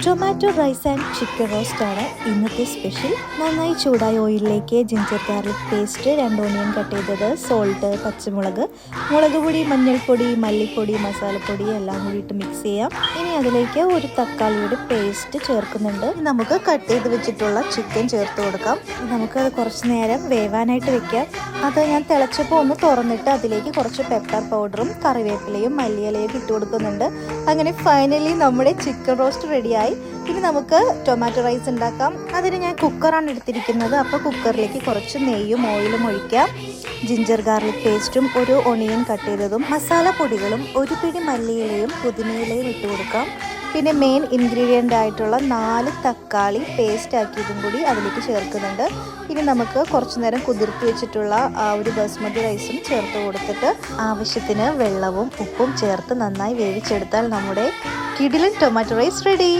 Tomato rice and chicken roast ആണ് ഇന്നത്തെ special. നന്നായി ചൂടായ ഓയിലിലേക്ക് ginger garlic paste, 2 onion cut ചെയ്തത്, സോൾട്ട്, പച്ചമുളക്, മുളക് പൊടി, മഞ്ഞൾപ്പൊടി, മല്ലിപ്പൊടി, മസാലപ്പൊടി എല്ലാം കൂടിയിട്ട് മിക്സ് ചെയ്യാം. ഇനി അതിലേക്ക് ഒരു തക്കാളിയുടെ പേസ്റ്റ് ചേർക്കുന്നുണ്ട്. നമുക്ക് കട്ട് ചെയ്ത് വെച്ചിട്ടുള്ള ചിക്കൻ ചേർത്ത് കൊടുക്കാം. നമുക്ക് അത് കുറച്ച് നേരം വേവാനായിട്ട് വെക്കാം. അത് ഞാൻ തിളച്ചപ്പോൾ ഒന്ന് തുറന്നിട്ട് അതിലേക്ക് കുറച്ച് പെപ്പർ പൗഡറും കറിവേപ്പിലയും മല്ലിയിലയും ഇട്ട് കൊടുക്കുന്നുണ്ട്. അങ്ങനെ ഫൈനലി നമ്മുടെ ചിക്കൻ റോസ്റ്റ് റെഡിയായി. ഇനി നമുക്ക് ടൊമാറ്റോ റൈസ് ഉണ്ടാക്കാം. അതിന് ഞാൻ കുക്കറാണ് എടുത്തിരിക്കുന്നത്. അപ്പോൾ കുക്കറിലേക്ക് കുറച്ച് നെയ്യും ഓയിലും ഒഴിക്കാം. ജിഞ്ചർ ഗാർലിക് പേസ്റ്റും, ഒരു ഒണിയൻ കട്ട് ചെയ്തതും, മസാല പൊടികളും, ഒരു പിടി മല്ലിയിലയും പുതിനയിലയും ഇട്ട് കൊടുക്കാം. പിന്നെ മെയിൻ ഇൻഗ്രീഡിയൻ്റ് ആയിട്ടുള്ള 4 തക്കാളി പേസ്റ്റ് ആക്കിയതും കൂടി അതിലേക്ക് ചേർക്കുന്നുണ്ട്. ഇനി നമുക്ക് കുറച്ച് നേരം കുതിർത്തി വെച്ചിട്ടുള്ള ഒരു ബസ്മതി റൈസും ചേർത്ത് കൊടുത്തിട്ട് ആവശ്യത്തിന് വെള്ളവും ഉപ്പും ചേർത്ത് നന്നായി വേവിച്ചെടുത്താൽ നമ്മുടെ കിടിലൻ ടൊമാറ്റോ റൈസ് റെഡി.